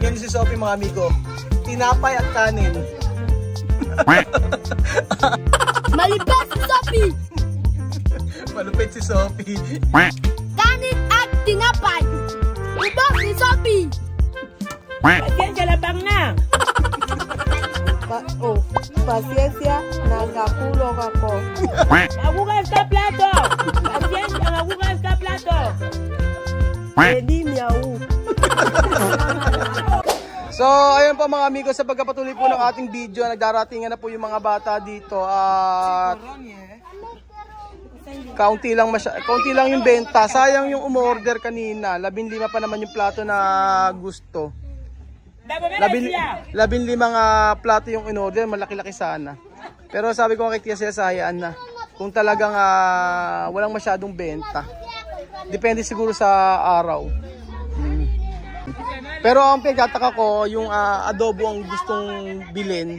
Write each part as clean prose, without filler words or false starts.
Tingnan niyo si Sophie mga amigo. Tinapay at kanin. Malipit si Sophie. Malupit si Sophie. Kanin at tinapay. Ubok si Sophie. Pasensya labang na. Pasensya, nagapulog ako. Magugas ka plato. Pasensya, magugas ka plato. Pwede miyaw. So, ayun po mga amigo, sa pagkapatuloy po ng ating video, nagdaratingan na po yung mga bata dito at kaunti lang yung benta. Sayang yung umorder kanina. 15 pa naman yung plato na gusto. 15 plato yung in-order, malaki-laki sana. Pero sabi ko kay Tia Cesa, hayaan na. Kung talagang walang masyadong benta. Depende siguro sa araw. Pero ang pinagtataka ko, yung adobo ang gustong bilhin.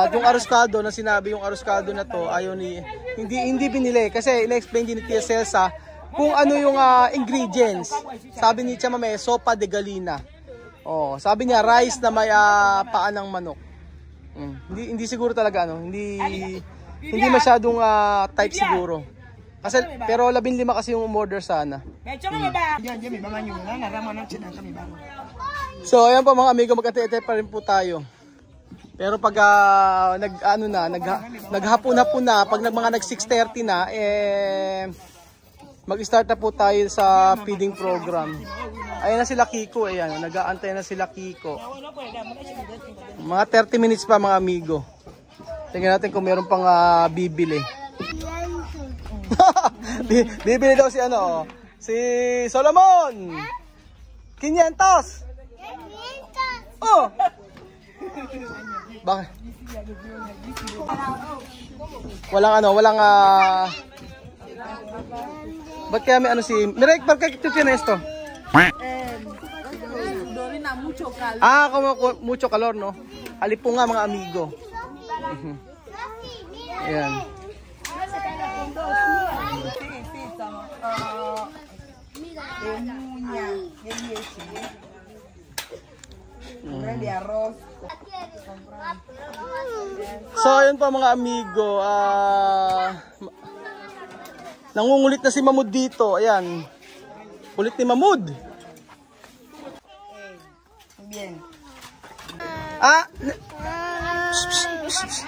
Yung arroz-caldo na sinabi, yung arroz-caldo na to, hindi binili. Kasi ina-explain din ni Tia Cesa kung ano yung ingredients. Sabi ni Tia Mame, sopa de gallina. Oh, sabi niya rice na may paa ng manok. Hindi siguro talaga hindi masyadong type siguro. Kasi pero 15 kasi yung order sana. So ayan po mga amigo, magkate-ete pa rin po tayo. Pero pag naghapon-hapon na, pag mga nag 6:30 na mag-start na po tayo sa feeding program. Ayan na sila Kiko, ayan, nag-aantay na sila Kiko. Mga 30 minutes pa mga amigo. Tingnan natin kung meron pang bibili. Bibili daw si si Solomon. 500. Oh. Bakit? Walang ba't kaya may si Mirek, bakit ito esto? Como mucho calor, no? Alipunga mga amigo. Ayan. So ayun pa mga amigo, nangungulit na si Mamud dito. Ayan, kulit ni Mamud.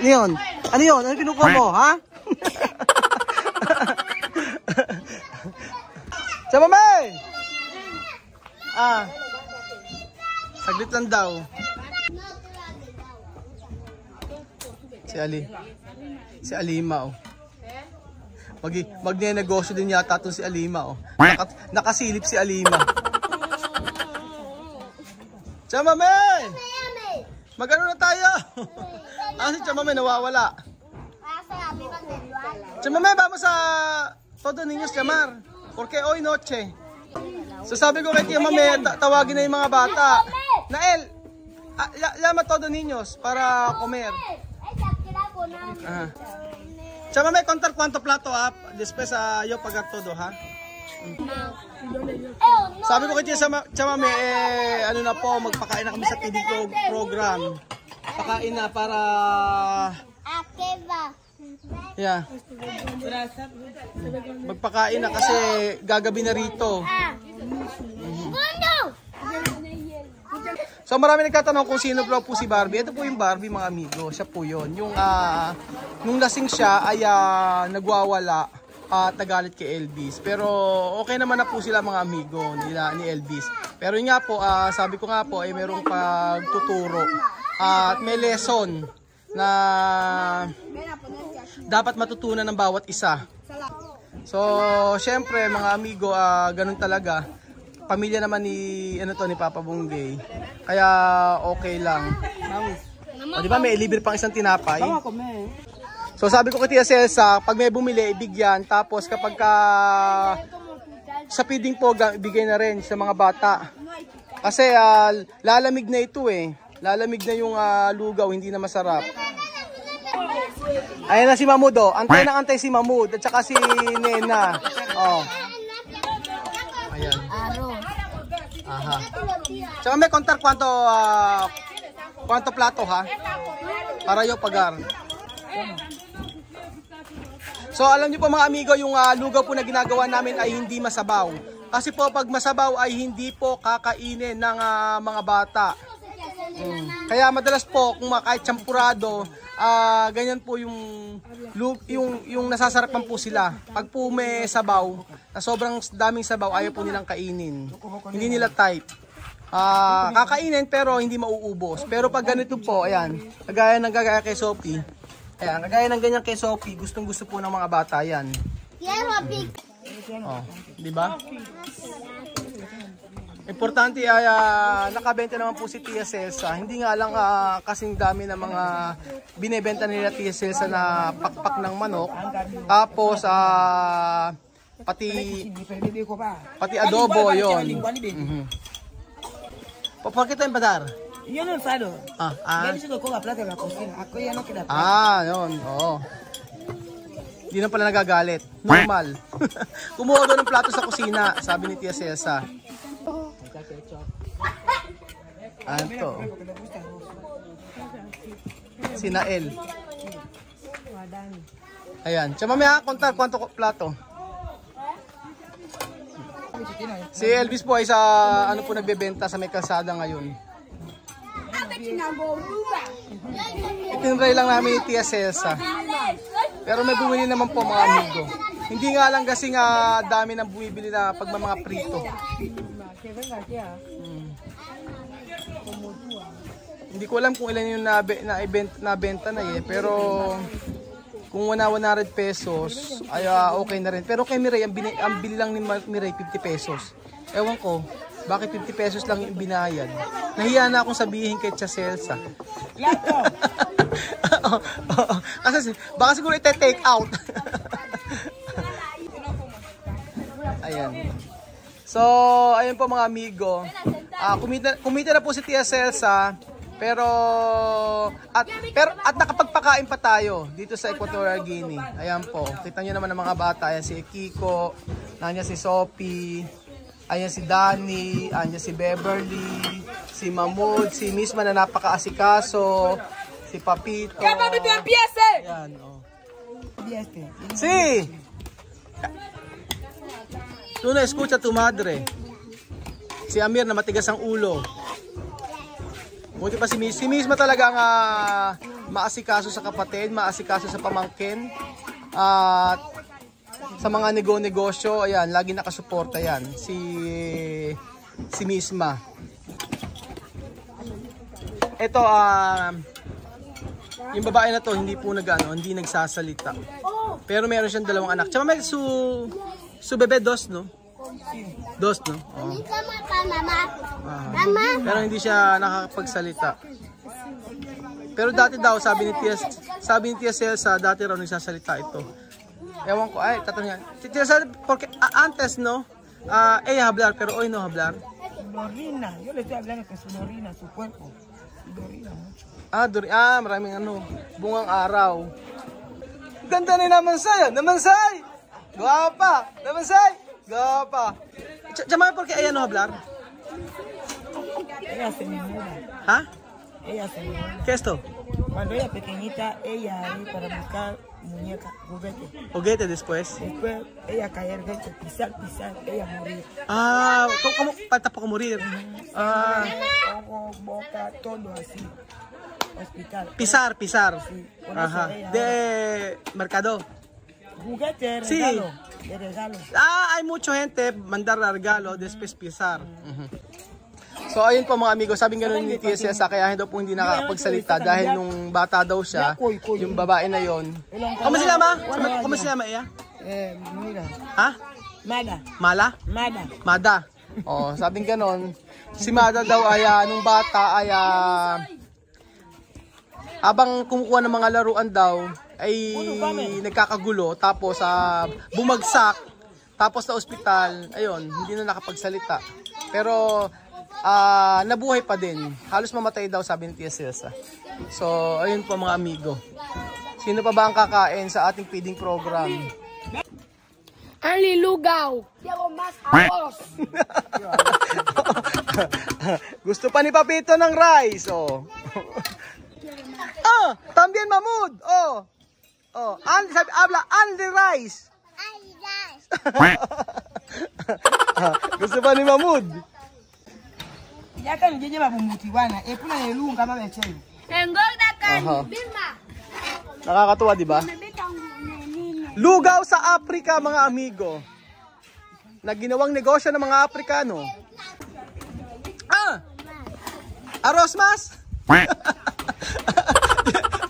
Leon, ano yun? Ano kinukuha mo, ha? Chamamay! Saglit lang daw. Si Alima, oh. Magne-negosyo din yata itong si Alima, oh. Nakasilip si Alima. Chamamay! Magano na tayo? Si Chamamay nawawala. Chamamay, vamos a todo niños llamar. Porque hoy noche. So sabi ko kay Tia Mame, tawagin na yung mga bata. Nael, llama todo niños para comer. Chamamay, contar cuánto plato, ha? Después yo pagar todo, ha? Sabi ko kay Tia Chamamay, ano na po, magpakain na kami sa TV program. Pakain na para... Yeah. Magpakain na kasi gagabi na rito. So marami nagtatanong kung sino po si Barbie. Ito po yung Barbie mga amigo. Siya po yun. Yung nung lasing siya ay nagwawala at nagalit kay Elvis. Pero okay naman na po sila mga amigo ni Elvis. Pero yun nga po, sabi ko nga po ay merong pagtuturo at may lesson na dapat matutunan ng bawat isa. So syempre mga amigo, ganun talaga. Pamilya naman ni ni Papa Bonggay. Kaya okay lang. O, di ba may libre pang isang tinapay? So sabi ko kay Tia Cesa, pag may bumili, ibigyan. Tapos kapag sa feeding po, ibigay na rin sa mga bata. Kasi lalamig na ito eh. Lalamig na yung lugaw, hindi na masarap. Ayan na si Mamud, oh. Antay na antay si Mamud. At saka si Nena. Oh. Ayan. Aha. Tsaka may kontar kwanto plato ha? Para yung pagar. So alam niyo po mga amigo, yung lugaw po na ginagawa namin ay hindi masabaw. Kasi po pag masabaw ay hindi po kakainin ng mga bata. Kaya madalas po kung kahit champurado, ganyan po yung nasasarapan po sila. Pag po may sabaw, na sobrang daming sabaw, ayaw po nilang kainin. Hindi nila type. Kakainin pero hindi mauubos. Pero pag ganito po, ayan, kagaya kay Sophie. Ayan, kagaya ng ganyan kay Sophie, gustong gusto po ng mga bata yan. Oh, di ba? Importante ay nakabenta naman po si Tia Celsa. Hindi nga lang kasing dami ng mga binebenta nila Tia Celsa na pakpak ng manok. Tapos pati adobo yon. Papakita yung badar. Yo no enfado. Ya dice que coja plata en la cocina. Aquí ya no queda plata. Yun. Oo. Hindi na pala nagagalit. Normal. Kumuha doon ng plato sa kusina, sabi ni Tia Celsa. Anto. Si Nael. Ayan. Tsaka mamaya, kontar, kwanto plato? Si Elvis po ay sa ano po nagbebenta sa may kalsada ngayon. Itinry lang namin ni Tia Celsa. Pero may bumili naman po mga amigo. Hindi nga lang kasi dami nang bumibili na pag mga prito. Hindi ko alam kung ilan yung nabenta na eh. Pero kung 100 pesos ay okay na rin. Pero kay Miray, ang bili lang ni Miray 50 pesos. Ewan ko, bakit 50 pesos lang yung binayad? Nahiya na akong sabihin kay Tia Celsa. Kasi baka siguro ite-take out. Ayan. So, ayun po mga amigo. Kumita na po si Tia Celsa. Pero nakapagpakain pa tayo dito sa Equatorial Guinea. Ayan po. Kita nyo naman ng mga bata. Ayan si Kiko, nandiyan si Sophie, ayan si Danny, ayan si Beverly, si Mahmoud, si Misma na napaka-asikaso, si Papito. Ayan, oh. Si! Tú na escucha tu madre. Si Amir na matigas ang ulo. Buti pa si Misma talaga ang maasikaso sa kapatid, maasikaso sa pamangkin. At sa mga negosyo, ayan, lagi nakasuporta yan. Si Misma. Ito, yung babae na to, hindi po hindi nagsasalita. Pero meron siyang 2 anak. Tsaka may su bebe dos, no? Dos, no? Oh. Pero hindi siya nakakapagsalita. Pero dati daw, sabi ni Tia Celsa, dati raw nagsasalita ito. Ewan ko, ay, tatanungin. Tia Celsa, porque antes, no? Ella hablar, pero hoy no hablar. Dorina, yo le estoy hablando que su dorina, su cuerpo. Dorina mucho. Maraming bungang araw. Ganda ni Namansay, Namansay! Guapa! Namansay! Guapa! Chama, porque ella no hablar. Ella se me muda. ¿Ah? Ella se me muda. ¿Qué es esto? Cuando ella pequeñita, ella ahí para buscar muñeca, juguete. Juguete después. Después ella caer, pisar, ella morir. ¿Cómo? Falta poco morir. Ojo, boca, todo así. Hospital. Pisar. Sí, Ajá. De mercado. Juguete, regalo. Sí. De regalo. Hay mucha gente mandar regalo, después pisar. So ayun po mga amigo, sabi nga ni Tia Celsa, kaya daw po hindi nakakapagsalita dahil nung bata daw siya, yung babae na yon. Kamu sila ma? Kamu sila ma iya? Mira. Ha? Mada. Mala? Mada. Oh, sabing ganon. Si Mada daw ay nung bata ay habang kumukuha ng mga laruan daw ay nagkakagulo, tapos bumagsak, tapos sa ospital, ayun, hindi na nakapagsalita. Pero nabuhay pa din. Halos mamatay daw, sabi ni Tia Celsa. So, ayun po mga amigo. Sino pa ba ang kakain sa ating feeding program? Anli lugaw. Quiero más arroz. Gusto pa ni Papito ng rice, oh. También Mahmoud, oh. Oh, sabi, habla, only rice. Gusto pa ni Mahmoud. Yaka njeje mabumuti bwana. Epuna yelunga mama cheyo. Engoda kani. Bilma. Nakakatuwa, di ba? Lugaw sa Africa, mga amigo. Na ginawang negosyo ng mga Aprikano. Arroz mas?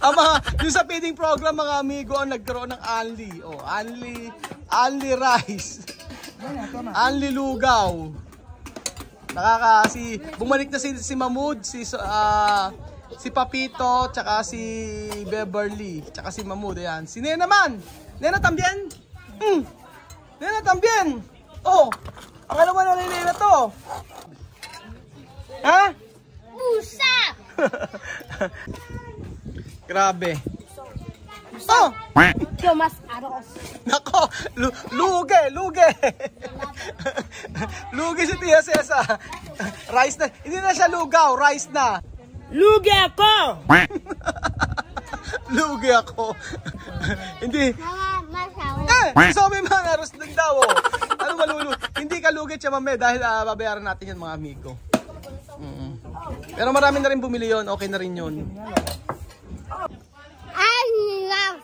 Ang mga, yung sa feeding program, mga amigo, ang nagkaroon ng Anli. Oh, Anli rice. Anli lugaw. Bumalik na si Mahmoud, si Papito, tsaka si Beverly, tsaka si Mahmoud, ayan. Si Nena naman. Nena tambien? Nena tambien. Oh, ang alam mo na ni Nena to. Ha? Pusa. Grabe. Oh! Yo mas aros. Nako, luge. Luge si Tia Cesa. Rice na, hindi na siya lugaw, rice na. Lugi ako. Lugi ako. Hindi. Si Somi man, aros din daw. Ano malulu? Hindi ka lugi siya mame dahil babayaran natin yan mga amigo. Pero marami na rin bumili yon, okay na rin yun. Ay,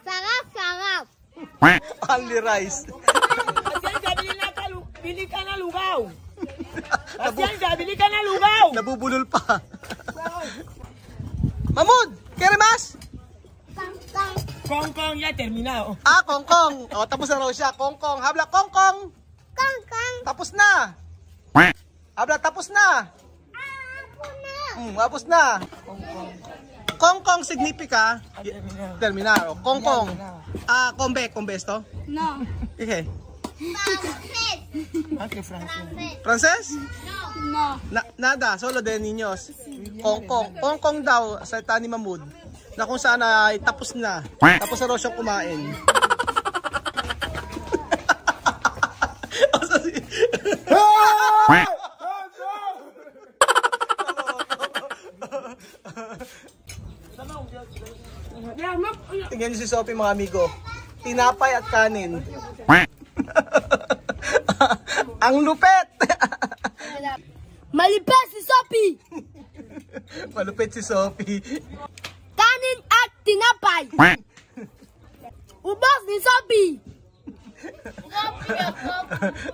sarap. Only rice. Bili ka na lugaw. Bili ka na lugaw. Nabubulol pa. Mahmoud, ¿quiere más? Kong ya terminado. Kongkong. O, tapos na raw siya. Kongkong. Habla, Kongkong. Tapos na. Habla, tapos na. Tapos na. Kongkong significa terminado. Kongkong. Combe esto? No. ¿Qué? ¿Francés? ¿Francés? No. Nada, solo de niños. Kongkong. Kongkong daw sa Tani Mahmoud. Na kung saan ay tapos na. Tapos na raw siyang kumain. Tingnan niyo si Sophie mga amigo. Tinapay at kanin. Ang lupet! Malipet si Sophie. Malupit si Sophie. Kanin at tinapay. Ubos ni Sophie.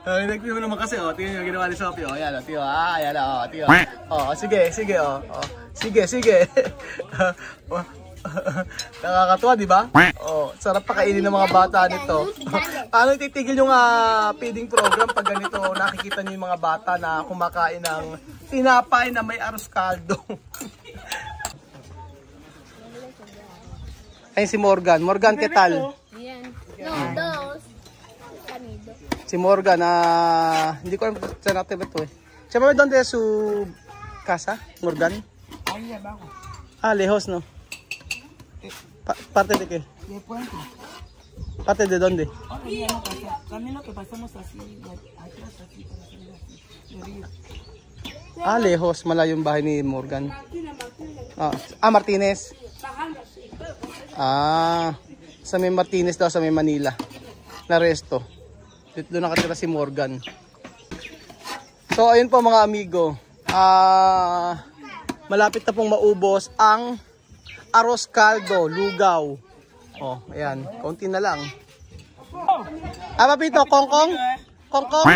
Nag-view naman kasi, oh. Tingnan niyo ginawa ni Sophie, oh. Ayan, oh. Tiyo, ayan, oh. Tiyo. Oh, sige, oh. Sige. Nakakatuwa, di ba? Oh, sarap pakainin ng mga bata nito. Paano titigil yung feeding program pag ganito nakikita niyo yung mga bata na kumakain ng tinapay na may arroz caldo? Ayun si Morgan. Morgan, ¿qué tal? Bien. No, dos. Si Morgan, hindi ko alam saan natin ito eh. Siya ¿dónde es su casa, Morgan? Lejos, no? ¿Parte de qué? De Puente. ¿Parte de dónde? Camino que pasamos así, atrás así, para salir así. Lejos. Malayo yung bahay ni Morgan. Martinez. Sa may Martinez daw, sa may Manila. Naresto. Dito doon nakatira si Morgan. So, ayun po mga amigo. Malapit na pong maubos ang arroz caldo, lugaw. Oh, ayan. Konti na lang. Papito, Kongkong? Kongkong?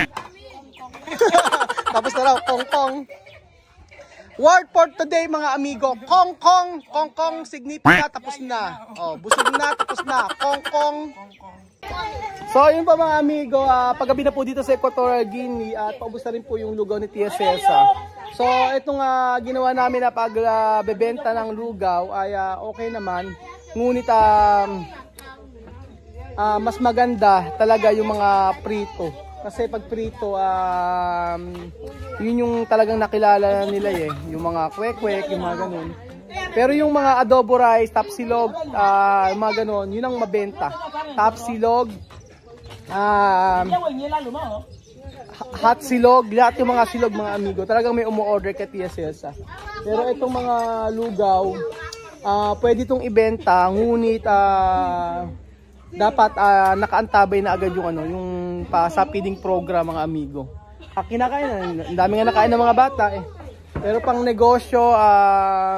Tapos na raw, Kongkong. Word for today mga amigo, Kongkong. Kongkong significa tapos na. Oh, busog na, tapos na. Kongkong. So, ayun pa mga amigo, paggabi na po dito sa Equatorial Guinea at paubos na rin po yung lugaw ni Tia Cesa. So, itong ginawa namin na pagbebenta ng lugaw ay okay naman. Ngunit mas maganda talaga yung mga prito. Kasi pag prito, yun yung talagang nakilala nila eh. Yung mga kwek-kwek, yung mga ganun. Pero yung mga adobo rice, tapsilog, yung mga ganun, yun ang mabenta. Tapsilog, hot silog, lahat yung mga silog mga amigo. Talagang may umu-order kay Tia Celsa. Pero itong mga lugaw, pwede itong ibenta, ngunit dapat nakaantabay na agad yung yung sa feeding program mga amigo. Kinakain, ang dami nga nakain ng mga bata eh. Pero pang negosyo,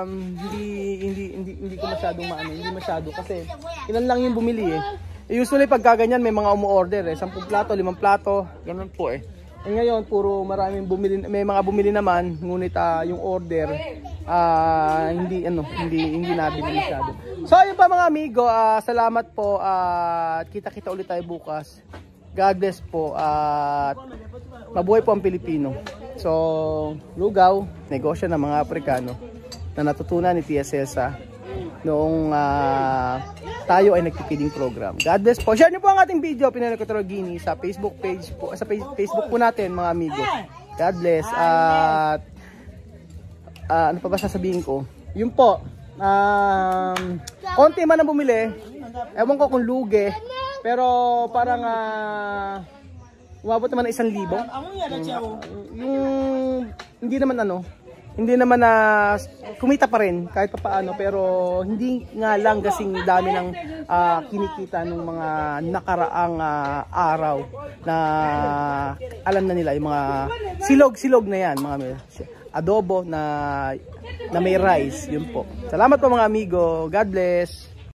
hindi ko masyadong hindi masyado kasi ilan lang yung bumili eh. Usually pagka ganyan may mga umu-order eh, 10 plato, 5 plato, ganun po eh. Ngayon puro maraming bumili, may mga bumili naman, ngunit yung order hindi nabili masyado. So ayun pa mga amigo, salamat po at kita-kita ulit tayo bukas. God bless po at mabuhay po ang Pilipino. So, lugaw, negosyo ng mga Aprikano na natutunan ni Tia Celsa noong tayo ay nagpipiding program. God bless po. Share niyo po ang ating video, Pinoy Equatorial Guinea, sa Facebook page po, sa Facebook po natin mga amigo. God bless. At ano pa ba sasabihin ko? Yun po. Konti man ang bumili. Ewan ko kung lugi. Pero parang umabot naman ng 1,000. Yung hindi naman kumita pa rin kahit papaano, pero hindi nga lang kasing dami ng kinikita ng mga nakaraang araw na alam na nila yung mga silog na yan, mga adobo na may rice. Yun po. Salamat po mga amigo. God bless.